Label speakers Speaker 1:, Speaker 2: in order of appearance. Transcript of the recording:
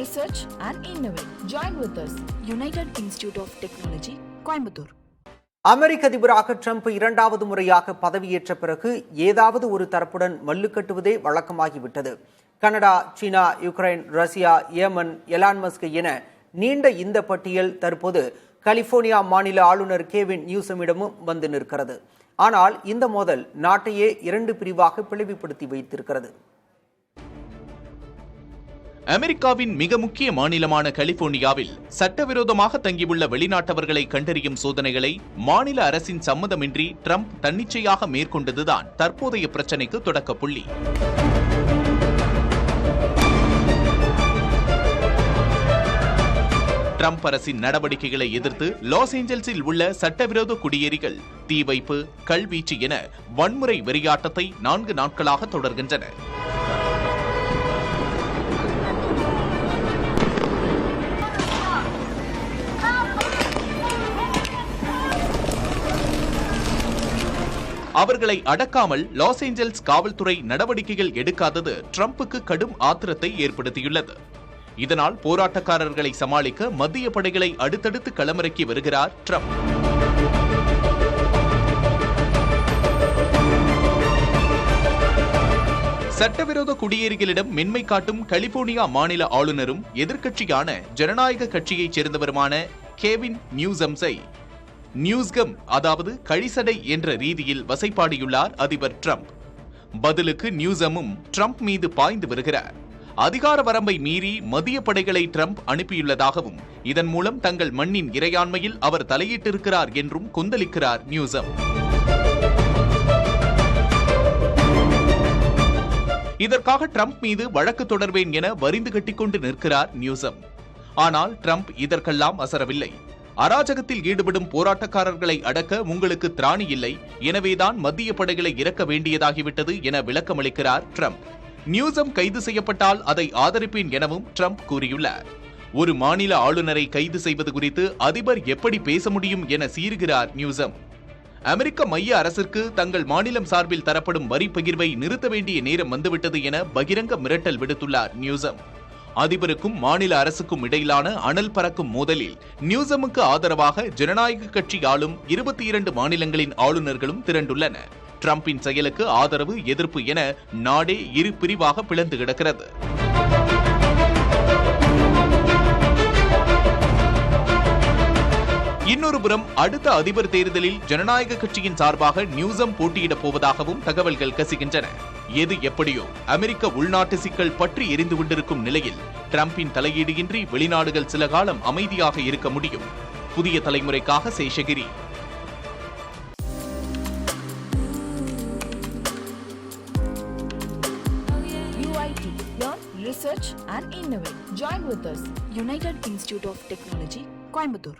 Speaker 1: research and innovate. Join with us. United Institute of Technology, Coimbatore.
Speaker 2: அமெரிக்க அதிபராக Trump இரண்டாவது முறையாக பதவியேற்ற பிறகு ஏதாவது ஒரு தரப்புடன் மல்லு கட்டுவதே வழக்கமாகிவிட்டது. Canada, China, Ukraine, Russia, Yemen, Elon Musk என நீண்ட இந்த பட்டியல் தற்போது கலிபோர்னியா மாநில ஆளுநர் கேவின் நியூசமிடமும் வந்து நிற்கிறது. ஆனால் இந்த மோதல் நாட்டையே இரண்டு பிரிவாக பிளவுபடுத்தி வைத்திருக்கிறது.
Speaker 3: அமெரிக்காவின் மிக முக்கிய மாநிலமான கலிபோர்னியாவில் சட்டவிரோதமாக தங்கியுள்ள வெளிநாட்டவர்களை கண்டறியும் சோதனைகளை மாநில அரசின் சம்மதமின்றி ட்ரம்ப் தன்னிச்சையாக மேற்கொண்டதுதான் தற்போதைய பிரச்சினைக்கு தொடக்க புள்ளி. ட்ரம்ப் அரசின் நடவடிக்கைகளை எதிர்த்து லாஸ் ஏஞ்சல்ஸில் உள்ள சட்டவிரோத குடியேறிகள் தீ வைப்பு, கல்வீச்சு என வன்முறை வெறியாட்டத்தை 4 நாட்களாக தொடர்கின்றனர். அவர்களை அடக்காமல் லாஸ் ஏஞ்சல்ஸ் காவல்துறை நடவடிக்கைகள் எடுக்காதது ட்ரம்புக்கு கடும் ஆத்திரத்தை ஏற்படுத்தியுள்ளது. இதனால் போராட்டக்காரர்களை சமாளிக்க மத்திய படைகளை அடுத்தடுத்து களமிறக்கி வருகிறார் ட்ரம்ப். சட்டவிரோத குடியேறிகளிடம் மென்மை காட்டும் கலிபோர்னியா மாநில ஆளுநரும் எதிர்க்கட்சியான ஜனநாயக கட்சியைச் சேர்ந்தவருமான கேவின் நியூசம்ஸை நியூஸ்கம், அதாவது கழிசடை என்ற ரீதியில் வசைபாடியுள்ளார் அதிபர் ட்ரம்ப். பதிலுக்கு நியூசமும் ட்ரம்ப் மீது பாய்ந்து வருகிறார். அதிகார வரம்பை மீறி மத்திய படைகளை ட்ரம்ப் அனுப்பியுள்ளதாகவும் இதன் மூலம் தங்கள் மண்ணின் இறையாண்மையில் அவர் தலையிட்டிருக்கிறார் என்றும் கொந்தளிக்கிறார் நியூசம். இதற்காக ட்ரம்ப் மீது வழக்கு தொடர்வேன் என வரிந்து கட்டிக்கொண்டு நிற்கிறார் நியூசம். ஆனால் ட்ரம்ப் இதற்கெல்லாம் அசரவில்லை. அராஜகத்தில் ஈடுபடும் போராட்டக்காரர்களை அடக்க உங்களுக்கு திராணி இல்லை, எனவேதான் மத்திய படைகளை இறக்க வேண்டியதாகிவிட்டது என விளக்கமளிக்கிறார் ட்ரம்ப். நியூசம் கைது செய்யப்பட்டால் அதை ஆதரிப்பேன் எனவும் ட்ரம்ப் கூறியுள்ளார். ஒரு மாநில ஆளுநரை கைது செய்வது குறித்து அதிபர் எப்படி பேச முடியும் என சீறுகிறார் நியூசம். அமெரிக்க மைய அரசிற்கு தங்கள் மாநிலம் சார்பில் தரப்படும் வரி பகிர்வை நிறுத்த வேண்டிய நேரம் வந்துவிட்டது என பகிரங்க மிரட்டல் விடுத்துள்ளார் நியூசம். அதிபருக்கும் மாநில அரசுக்கும் இடையிலான அனல் பறக்கும் மோதலில் நியூசமுக்கு ஆதரவாக ஜனநாயக கட்சி ஆளும் 22 மாநிலங்களின் ஆளுநர்களும் திரண்டுள்ளனர். ட்ரம்பின் செயலுக்கு ஆதரவு, எதிர்ப்பு என நாடே இரு பிரிவாக பிளந்து கிடக்கிறது. இன்னொரு புறம் அடுத்த அதிபர் தேர்தலில் ஜனநாயக கட்சியின் சார்பாக நியூசம் போட்டியிடப் போவதாகவும் தகவல்கள் கசிகின்றன. எது எப்படியோ அமெரிக்க உள்நாட்டு சிக்கல் பற்றி எரிந்து கொண்டிருக்கும் நிலையில் ட்ரம்பின் தலையீடு இன்றி வெளிநாடுகள் சில காலம் அமைதியாக இருக்க முடியும். புதிய தலைமுறைக்காக Seshagiri.
Speaker 1: UIT, learn, research and innovate. Join with us. United Institute of Technology, Coimbatore.